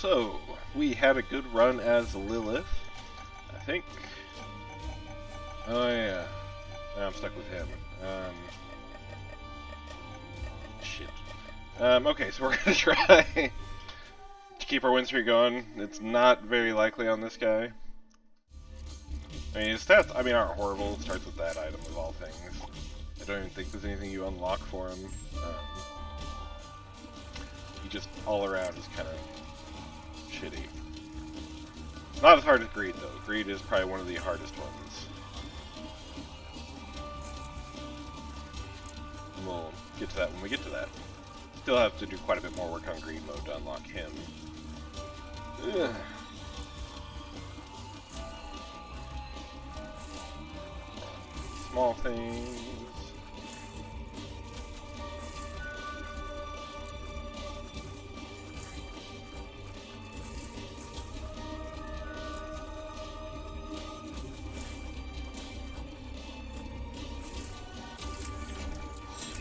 So, we had a good run as Lilith, I think. Oh yeah, now I'm stuck with him. Shit. Okay, so we're gonna try to keep our win streak going. It's not very likely on this guy. I mean, his stats, aren't horrible. It starts with that item of all things. I don't even think there's anything you unlock for him. He just, all around, is kind of shitty. Not as hard as Greed, though. Greed is probably one of the hardest ones. And we'll get to that when we get to that. Still have to do quite a bit more work on Greed mode to unlock him. Ugh. Small things.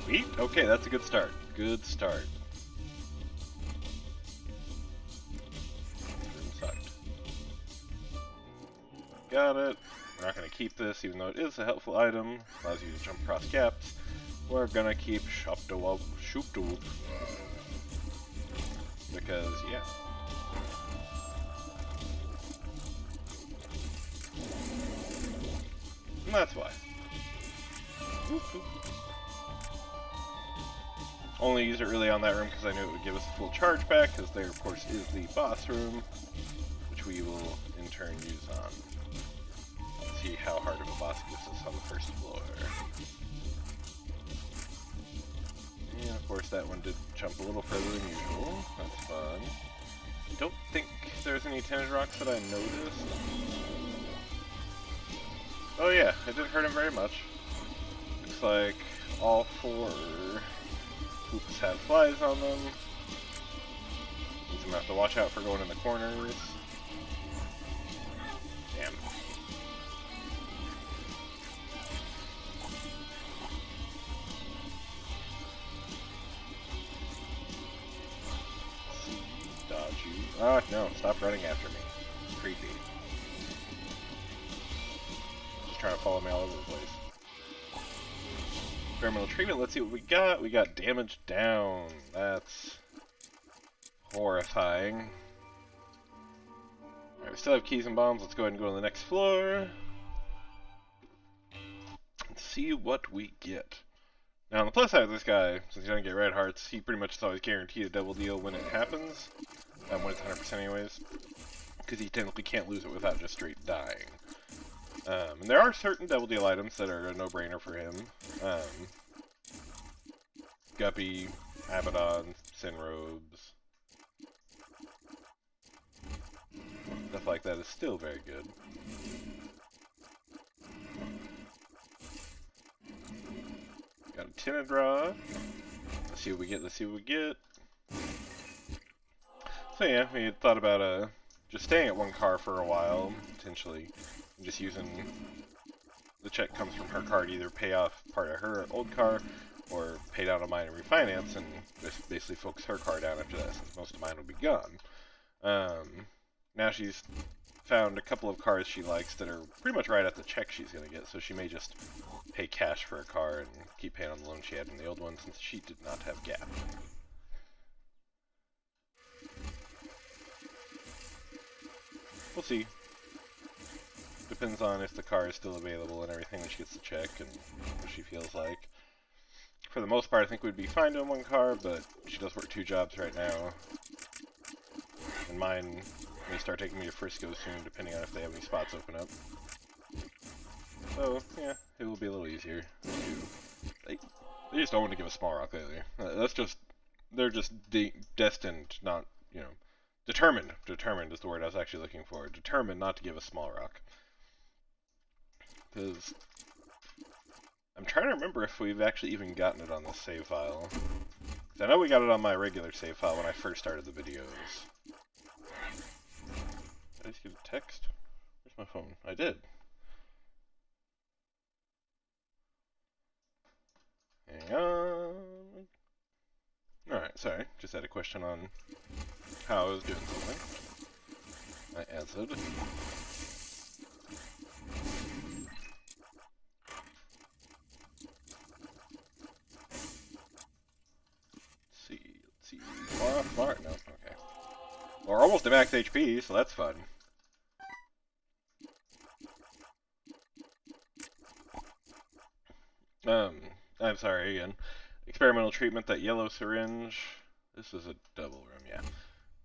Sweet. Okay, that's a good start. Good start. Sucked. Got it. We're not going to keep this, even though it is a helpful item. Allows you to jump across gaps. We're going to keep Shoop-da-whoop. Because, yeah. And that's why. Only use it really on that room because I knew it would give us a full charge back, because there, of course, is the boss room, which we will, in turn, use on. See how hard of a boss it gives us on the first floor. And of course that one did jump a little further than usual. That's fun. I don't think there's any tinted rocks that I noticed. Oh yeah, it didn't hurt him very much. Looks like all four hoops have flies on them. Means I'm gonna have to watch out for going in the corners. Damn. Dodge you. Ah, no, stop running after me. Creepy. Just trying to follow me all over the place. Experimental treatment, let's see what we got. We got damage down. That's horrifying. Alright, we still have keys and bombs. Let's go ahead and go to the next floor. Let's see what we get. Now, on the plus side of this guy, since he doesn't get red hearts, he pretty much is always guaranteed a double deal when it happens. When it's 100% anyways. Because he technically can't lose it without just straight dying. And there are certain double deal items that are a no-brainer for him. Guppy, Abaddon, Sin Robes. Stuff like that is still very good. Got a tinted rod. Let's see what we get, let's see what we get. So yeah, we had thought about just staying at one car for a while, potentially. And just using the check comes from her car to either pay off part of her old car or pay down on mine and refinance and just basically focus her car down after that, since most of mine will be gone. Now she's found a couple of cars she likes that are pretty much right at the check she's going to get, so she may just pay cash for a car and keep paying on the loan she had in the old one, since she did not have gap. We'll see. Depends on if the car is still available and everything when she gets the check and what she feels like. For the most part, I think we'd be fine doing one car, but she does work 2 jobs right now. And mine may start taking me to Frisco soon, depending on if they have any spots open up. So, yeah, it will be a little easier. They just don't want to give a small rock lately. That's just, they're just destined, not, you know, determined. Determined is the word I was actually looking for. Determined not to give a small rock. Because I'm trying to remember if we've actually even gotten it on this save file. I know we got it on my regular save file when I first started the videos. Did I just get a text? Where's my phone? I did. Hang on. Alright, sorry. Just had a question on cow is doing something. I answered. Let's see. Far? No, okay. We're almost at max HP, so that's fun. I'm sorry again. Experimental treatment, that yellow syringe. This is a double room, yeah.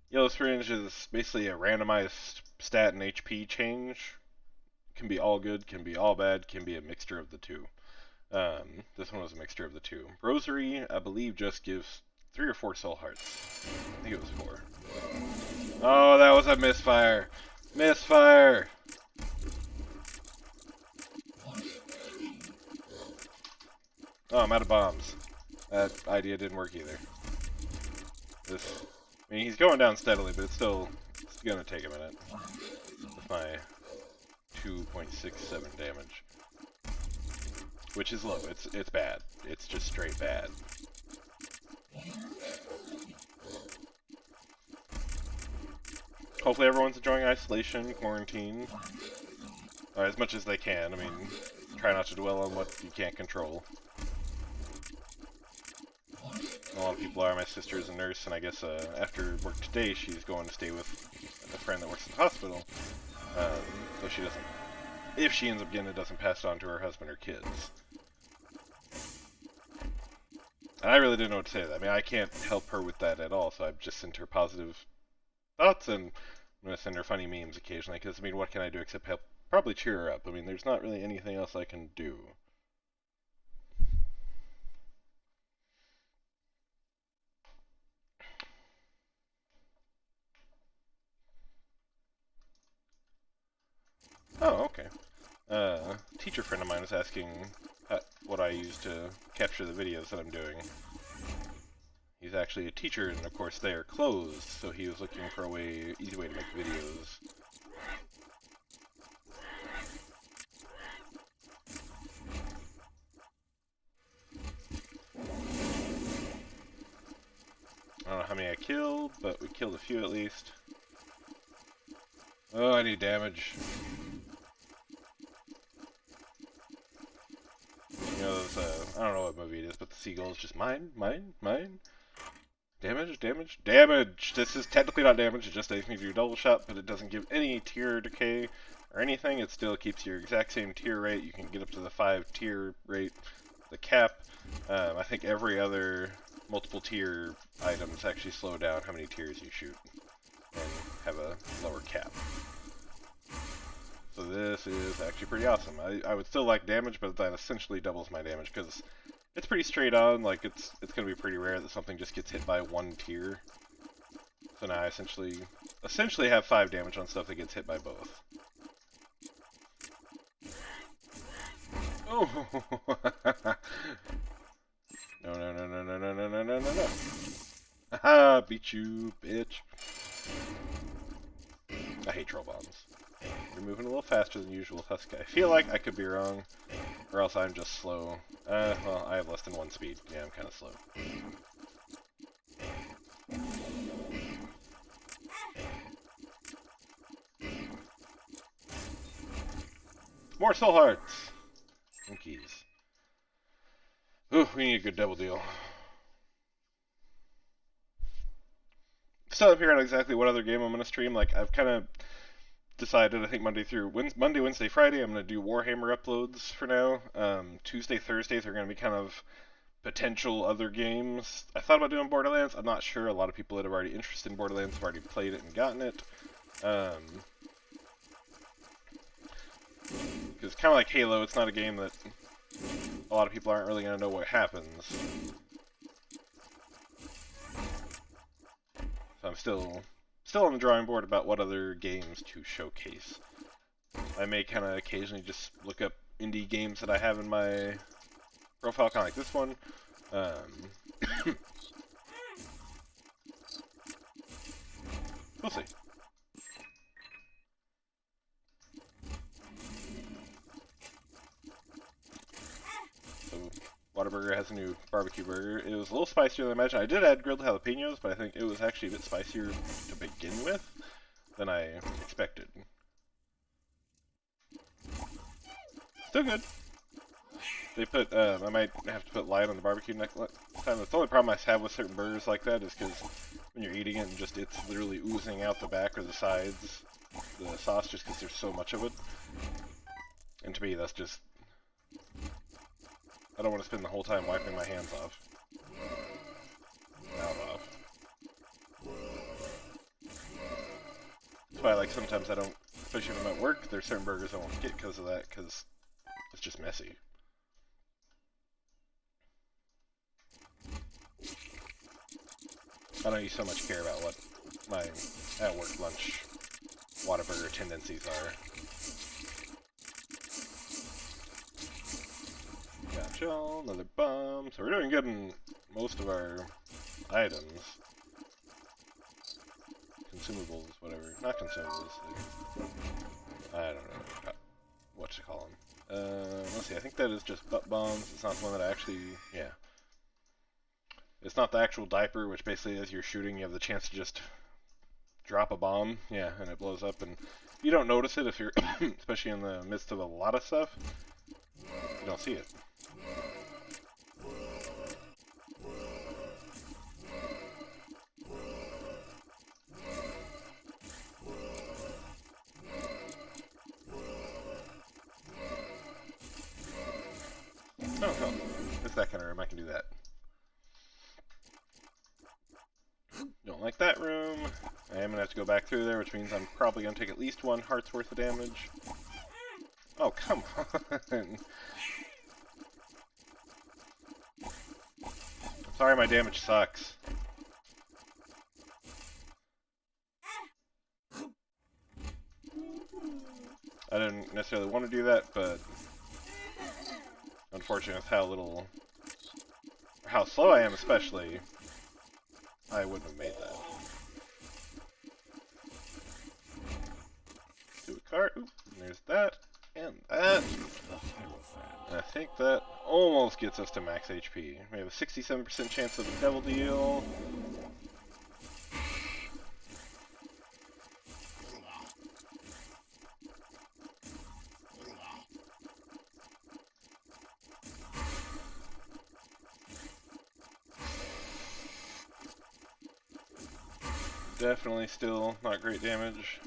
Yellow syringe is basically a randomized stat and HP change. Can be all good, can be all bad, can be a mixture of the two. This one was a mixture of the two. Rosary, I believe, just gives 3 or 4 soul hearts. I think it was 4. Oh, that was a misfire! Misfire! Oh, I'm out of bombs. That idea didn't work either. I mean, he's going down steadily, but it's gonna take a minute. With my 2.67 damage. Which is low. It's bad. It's just straight bad. Hopefully everyone's enjoying isolation, quarantine. As much as they can. I mean, try not to dwell on what you can't control. A lot of people are. My sister is a nurse, and I guess after work today, she's going to stay with a friend that works at the hospital. So she doesn't, if she ends up getting it, doesn't pass it on to her husband or kids. And I really didn't know what to say to that. I mean, I can't help her with that at all, so I've just sent her positive thoughts, and I'm going to send her funny memes occasionally, because, I mean, what can I do except help? Probably cheer her up. I mean, there's not really anything else I can do. Oh, okay. Teacher friend of mine was asking what I use to capture the videos that I'm doing. He's actually a teacher, and of course they are closed, so he was looking for a easy way to make videos. I don't know how many I killed, but we killed a few at least. Oh, I need damage. You know, those, I don't know what movie it is, but the seagulls just mine. Damage! This is technically not damage, it just makes me do double shot, but it doesn't give any tier decay or anything. It still keeps your exact same tier rate. You can get up to the 5 tier rate, the cap. I think every other multiple tier items actually slow down how many tiers you shoot and have a lower cap. So this is actually pretty awesome. I would still like damage, but that essentially doubles my damage because it's pretty straight on. Like it's gonna be pretty rare that something just gets hit by 1 tier. So now I essentially have 5 damage on stuff that gets hit by both. Oh! No. Haha, beat you, bitch. I hate troll bombs. You're moving a little faster than usual, Husky. I feel like I could be wrong, or else I'm just slow. Well, I have less than 1 speed. Yeah, I'm kind of slow. More soul hearts! And keys. Ooh, we need a good double deal. Still haven't figured out exactly what other game I'm going to stream. Like, I've kind of decided, I think Monday, Wednesday, Friday, I'm going to do Warhammer uploads for now. Tuesday, Thursdays are going to be kind of potential other games. I thought about doing Borderlands. I'm not sure. A lot of people that are already interested in Borderlands have already played it and gotten it. Because kind of like Halo, it's not a game that a lot of people aren't really going to know what happens. So I'm still on the drawing board about what other games to showcase. I may kind of occasionally just look up indie games that I have in my profile, kind of like this one. We'll see. So Whataburger has a new barbecue burger. It was a little spicier than I imagined. I did add grilled jalapenos, but I think it was actually a bit spicier to begin with than I expected. Still good. They put, I might have to put light on the barbecue next time. That's the only problem I have with certain burgers like that is because when you're eating it and just it's literally oozing out the back or the sides, the sauce, just because there's so much of it. And to me, that's just, I don't want to spend the whole time wiping my hands off. Mouth off. That's why, like, sometimes I don't, especially when I'm at work, there's certain burgers I won't get because of that, because it's just messy. I don't so much care about what my at-work lunch Whataburger tendencies are. Gotcha, another bomb. So we're doing good in most of our items. Consumables, whatever. Not consumables. I don't know what to call them. Let's see, I think that is just butt bombs. It's not the one that I actually, yeah. It's not the actual diaper, which basically as you're shooting, you have the chance to just drop a bomb, yeah, and it blows up, and you don't notice it if you're, especially in the midst of a lot of stuff, you don't see it. Oh, it's that kind of room, I can do that. Don't like that room. I am going to have to go back through there, which means I'm probably going to take at least 1 heart's worth of damage. Oh, come on. Sorry, my damage sucks. I didn't necessarily want to do that, but unfortunately with how little, or how slow I am especially, I wouldn't have made that. Do a cart, oop, and there's that, and that. And I think that almost gets us to max HP. We have a 67% chance of a devil deal. Definitely still not great damage.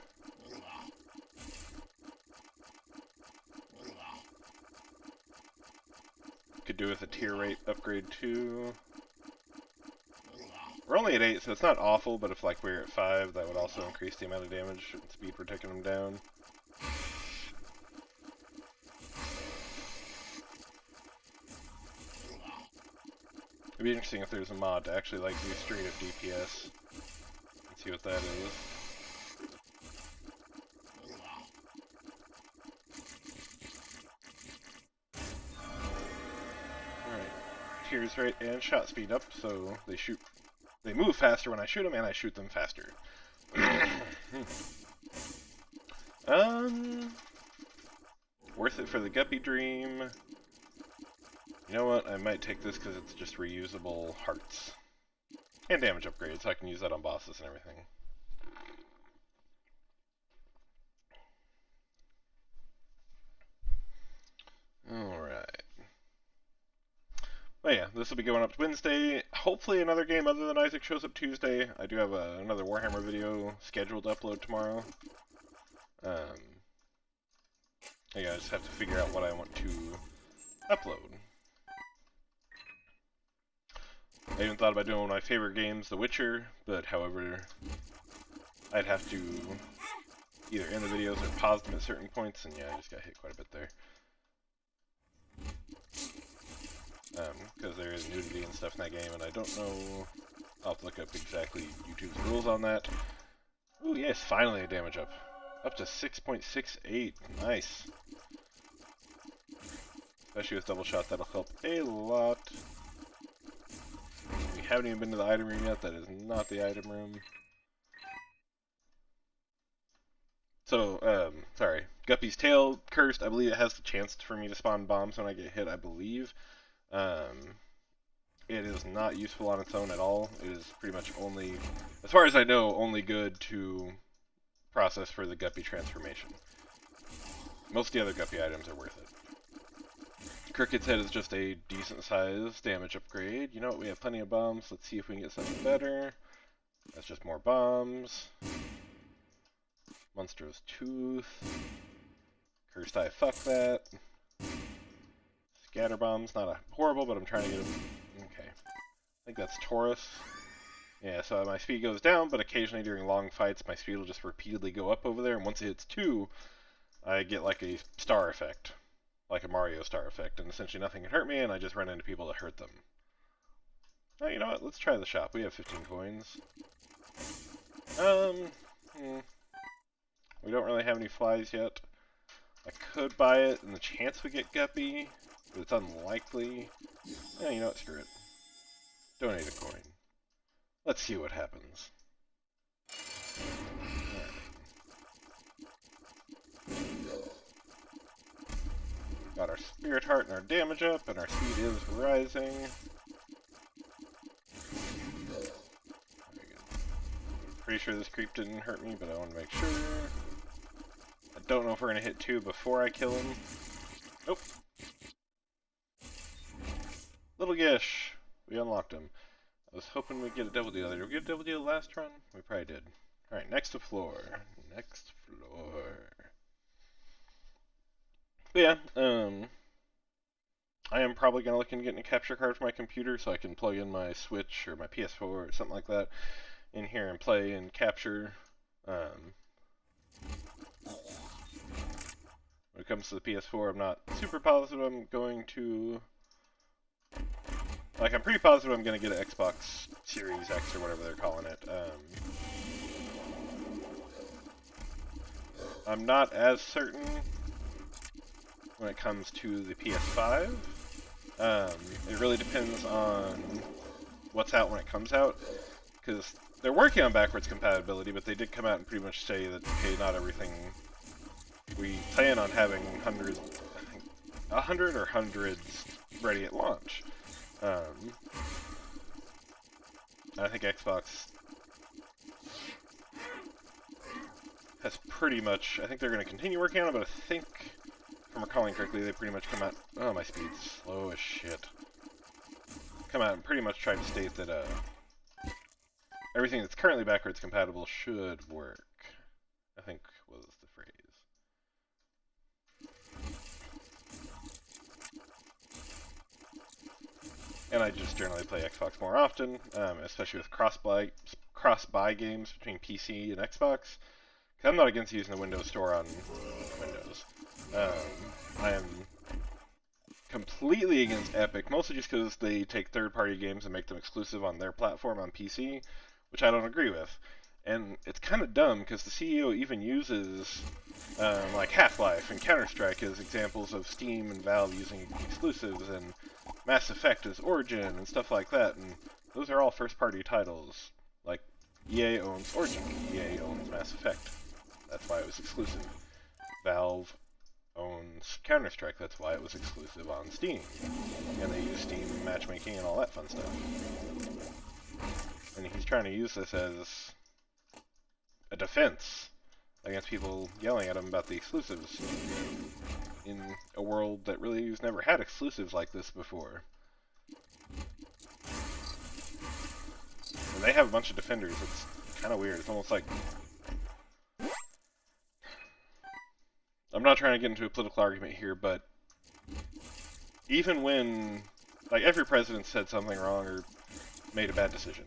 Could do with a tier rate upgrade too. We're only at 8, so it's not awful, but if like we're at 5, that would also increase the amount of damage and speed we're taking them down. It'd be interesting if there's a mod to actually like do straight up DPS. Let's see what that is. Alright. Tears rate and shot speed up, so they move faster when I shoot them, and I shoot them faster. Worth it for the Guppy Dream. You know what? I might take this because it's just reusable hearts. And damage upgrades, so I can use that on bosses and everything. Alright. But yeah, this will be going up Wednesday. Hopefully another game other than Isaac shows up Tuesday. I do have another Warhammer video scheduled to upload tomorrow. Yeah, I just have to figure out what I want to upload. I even thought about doing one of my favorite games, The Witcher, but however, I'd have to either end the videos or pause them at certain points, and yeah, I just got hit quite a bit there. Because there is nudity and stuff in that game, and I don't know, I'll have to look up exactly YouTube's rules on that. Ooh, yes, finally a damage up. Up to 6.68, nice. Especially with double shot, that'll help a lot. We haven't even been to the item room yet, that is not the item room. So, sorry. Guppy's tail cursed. I believe it has the chance for me to spawn bombs when I get hit, I believe. Um, it is not useful on its own at all. It is pretty much only, as far as I know, only good to process for the guppy transformation. Most of the other guppy items are worth it. Crooked's Head is just a decent size damage upgrade. You know what, we have plenty of bombs. Let's see if we can get something better. That's just more bombs. Monstrous Tooth. Cursed Eye, fuck that. Scatter Bomb's not a horrible, but I'm trying to get them. Okay. I think that's Taurus. Yeah, so my speed goes down, but occasionally during long fights, my speed will just repeatedly go up over there, and once it hits 2, I get like a star effect. Like a Mario star effect, and essentially nothing can hurt me, and I just run into people that hurt them. Oh, you know what? Let's try the shop. We have 15 coins. We don't really have any flies yet. I could buy it, and the chance we get guppy, but it's unlikely. Yeah, you know what? Screw it. Donate a coin. Let's see what happens. Got our Spirit Heart and our damage up, and our speed is rising. Very good. Pretty sure this creep didn't hurt me, but I want to make sure. I don't know if we're going to hit 2 before I kill him. Nope. Little Gish. We unlocked him. I was hoping we'd get a double deal. Did we get a double deal last run? We probably did. Alright, next to floor. Next floor. But yeah, I am probably going to look into getting a capture card for my computer so I can plug in my Switch or my PS4 or something like that in here and play and capture. When it comes to the PS4, I'm not super positive I'm going to... Like, I'm pretty positive I'm going to get an Xbox Series X or whatever they're calling it. I'm not as certain when it comes to the PS5. It really depends on what's out when it comes out, because they're working on backwards compatibility, but they did come out and pretty much say that, hey, not everything... We plan on having hundreds, I think, 100 or hundreds ready at launch. I think Xbox has pretty much, I think they're going to continue working on it, but I think, if I'm recalling correctly, they pretty much come out, oh, my speed's slow as shit. Come out and pretty much try to state that, everything that's currently backwards compatible should work, I think was the phrase. And I just generally play Xbox more often, especially with cross-buy games between PC and Xbox. I'm not against using the Windows Store on Windows. I am completely against Epic, mostly just because they take third-party games and make them exclusive on their platform on PC, which I don't agree with. And it's kind of dumb, because the CEO even uses like Half-Life and Counter-Strike as examples of Steam and Valve using exclusives, and Mass Effect as Origin and stuff like that, and those are all first-party titles. Like, EA owns Origin, EA owns Mass Effect. That's why it was exclusive. Valve owns Counter-Strike, that's why it was exclusive on Steam. And they use Steam matchmaking and all that fun stuff. And he's trying to use this as a defense against people yelling at him about the exclusives in a world that really has never had exclusives like this before. And they have a bunch of defenders. It's kind of weird. It's almost like... I'm not trying to get into a political argument here, but even when... Like, every president said something wrong or made a bad decision.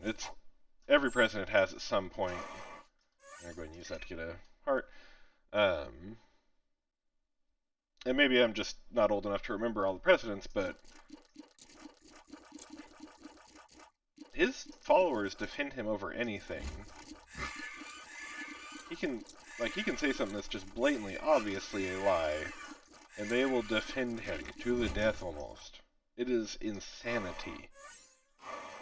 Every president has at some point... I'm going to go ahead and use that to get a heart. And maybe I'm just not old enough to remember all the presidents, but his followers defend him over anything. He can say something that's just blatantly, obviously a lie, and they will defend him to the death almost. It is insanity.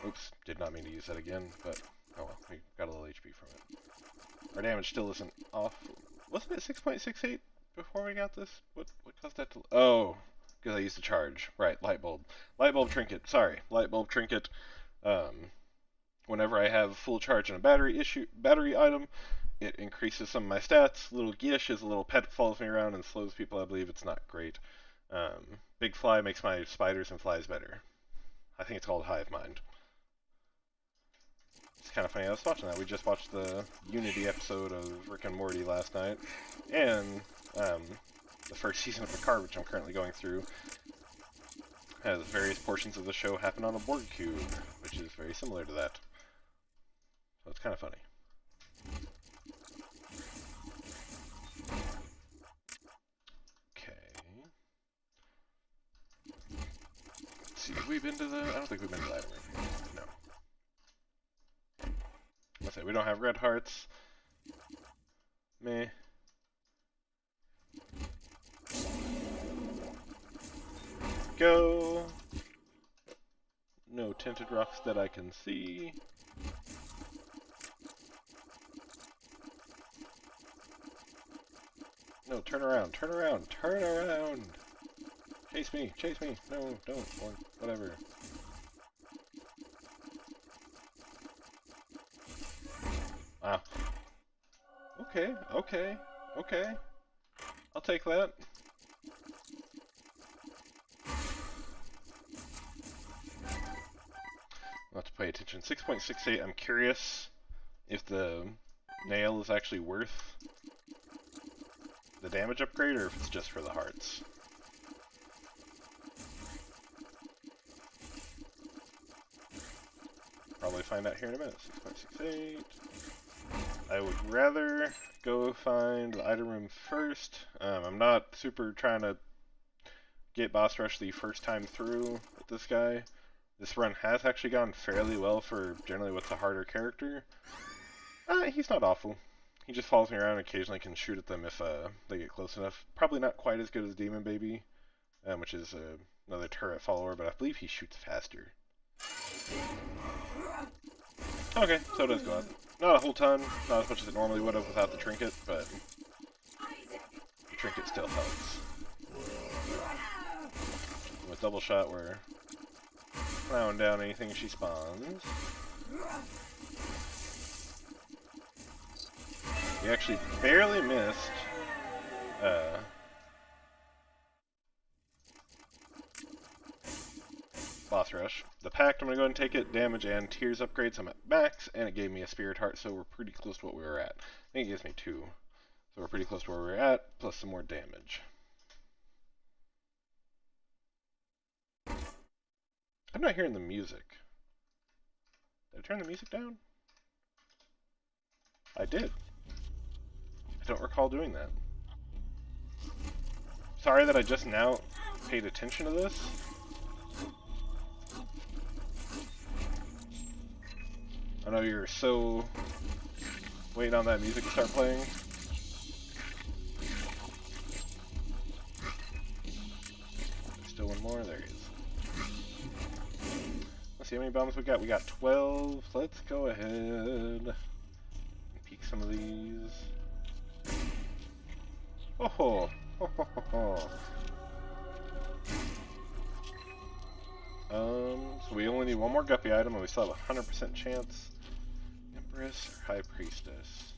Oops, did not mean to use that again, but oh well, we got a little HP from it. Our damage still isn't off. Wasn't it 6.68? Before we got this? What caused that to... Oh, because I used to charge. Right, light bulb. Light bulb trinket. Sorry, light bulb trinket. Whenever I have full charge in a battery item, it increases some of my stats. Little Gish is a little pet that follows me around and slows people. I believe it's not great. Big Fly makes my spiders and flies better. I think it's called Hive Mind. It's kind of funny. I was watching that. We just watched the Unity episode of Rick and Morty last night, and the first season of Picard, which I'm currently going through, has various portions of the show happen on a Borg cube, which is very similar to that. So it's kind of funny. Okay. Let's see, have we been to the... I don't think we've been to the item room. No. Let's say we don't have red hearts. Meh. Go. No tinted rocks that I can see. No, turn around, turn around, turn around! Chase me, chase me! No, don't, or whatever. Wow. Okay, okay, okay. I'll take that. I'll have to pay attention. 6.68, I'm curious if the nail is actually worth the damage upgrade, or if it's just for the hearts. Probably find out here in a minute. 6.68. I would rather go find the item room first. I'm not super trying to get boss rush the first time through with this guy. This run has actually gone fairly well for generally what's a harder character. He's not awful. He just follows me around and occasionally can shoot at them if they get close enough. Probably not quite as good as Demon Baby, which is another turret follower, but I believe he shoots faster. Okay, so it does go up. Not a whole ton, not as much as it normally would have without the trinket, but the trinket still helps. With double shot, we're plowing down anything she spawns. We actually barely missed boss rush. The pact, I'm going to go ahead and take it. Damage and tears upgrades, I'm at max, and it gave me a spirit heart, so we're pretty close to what we were at. I think it gives me 2. So we're pretty close to where we're at, plus some more damage. I'm not hearing the music. Did I turn the music down? I did. I don't recall doing that. Sorry that I just now paid attention to this. I know you're so waiting on that music to start playing. Still one more, there he is. Let's see how many bombs we got. We got 12. Let's go ahead and peek some of these. Oh ho! Ho ho ho ho! So we only need one more guppy item and we still have a 100% chance. Empress or High Priestess?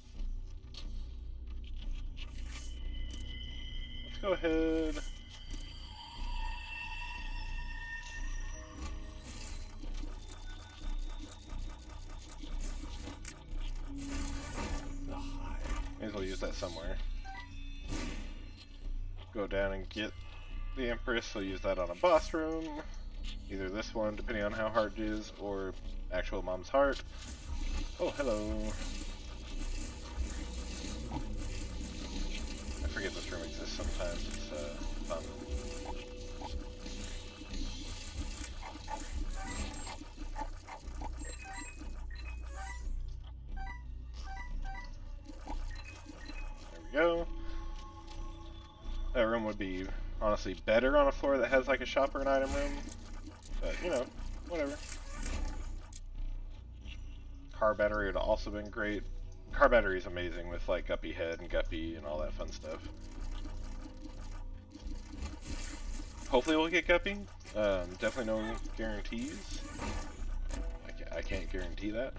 Let's go ahead. May as well use that somewhere. Go down and get the Empress, so use that on a boss room. Either this one, depending on how hard it is, or actual Mom's Heart. Oh, hello. I forget this room exists sometimes. It's fun. There we go. That room would be honestly better on a floor that has like a shop or an item room. But, you know, whatever. Car battery would have also been great. Car battery is amazing with like Guppy Head and Guppy and all that fun stuff. Hopefully we'll get Guppy. Definitely no guarantees. I can't guarantee that.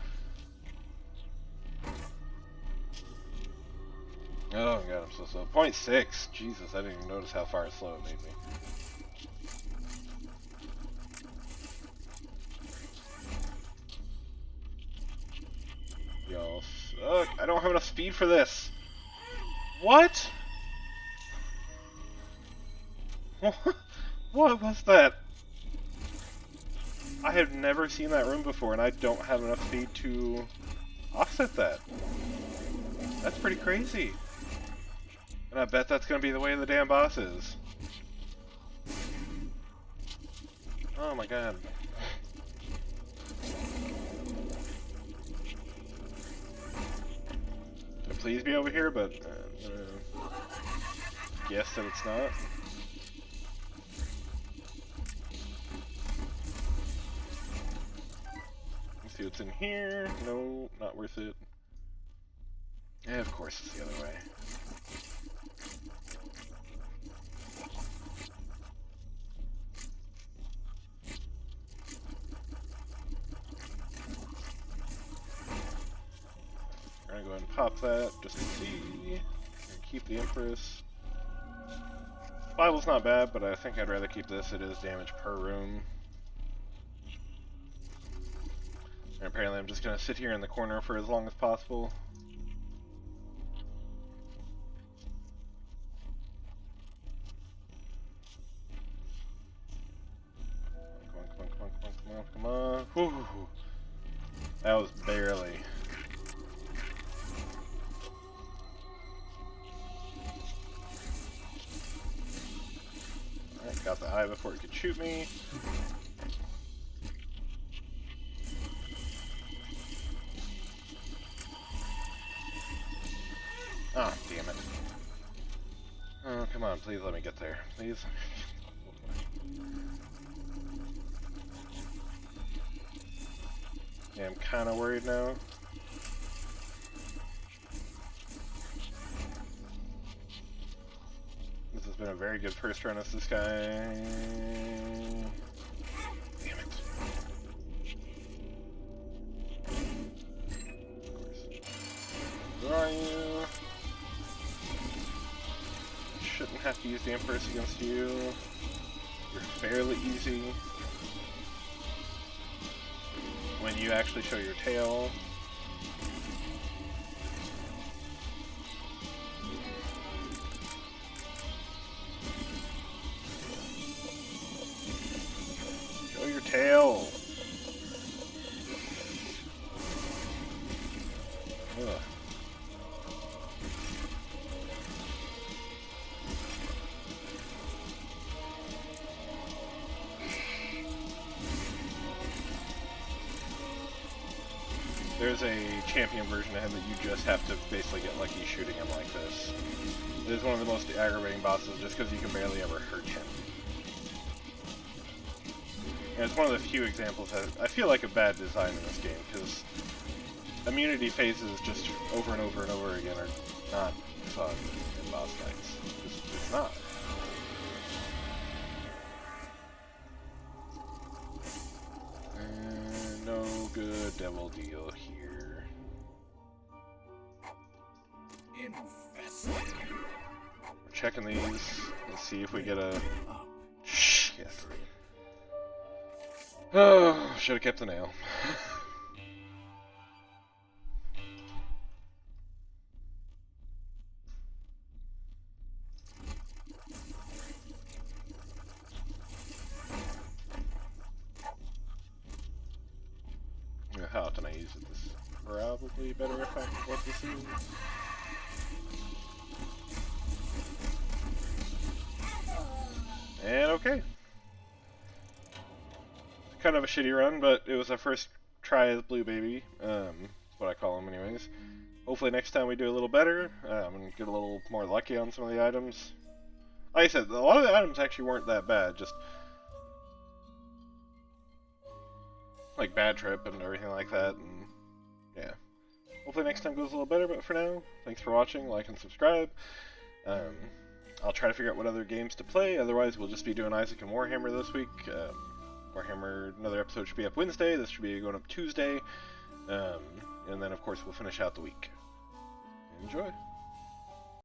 Oh god, I'm so slow. 0.6! Jesus, I didn't even notice how far slow it made me. Y'all suck. I don't have enough speed for this! What? What was that? I have never seen that room before, and I don't have enough speed to offset that. That's pretty crazy. And I bet that's going to be the way the damn boss is. Oh my god. Could please be over here, but guess that it's not. Let's see what's in here. No, not worth it. Yeah, of course it's the other way. We're gonna go ahead and pop that just to see. Keep the Empress. Bible's not bad, but I think I'd rather keep this. It is damage per room. And apparently I'm just gonna sit here in the corner for as long as possible. Come on. Whew. That was barely. Alright, got the eye before it could shoot me. Ah, oh, damn it. Oh, come on, please let me get there. Please. Yeah, I'm kind of worried now. This has been a very good first run as this guy. Damn it. Of course. Where are you? Shouldn't have to use the Empress against you. You're fairly easy. When you actually show your tail. Show your tail. Ugh. There's a champion version of him that you just have to basically get lucky shooting him like this. It is one of the most aggravating bosses just because you can barely ever hurt him. And it's one of the few examples that I feel like a bad design in this game, because immunity phases just over and over and over again are not fun in boss fights. It's not. No good devil deal here. We're checking these. Let's see if we get a... Shit. Oh, should have kept the nail. How often I use it? This is probably better if I what this is. And okay. Kind of a shitty run, but it was our first try as Blue Baby. That's what I call him anyways. Hopefully next time we do a little better. And get a little more lucky on some of the items. Like I said, a lot of the items actually weren't that bad, just like Bad Trip and everything like that, and yeah. Hopefully next time goes a little better, but for now, thanks for watching, like and subscribe. I'll try to figure out what other games to play. Otherwise, we'll just be doing Isaac and Warhammer this week. Warhammer, another episode should be up Wednesday. This should be going up Tuesday. And then, of course, we'll finish out the week. Enjoy.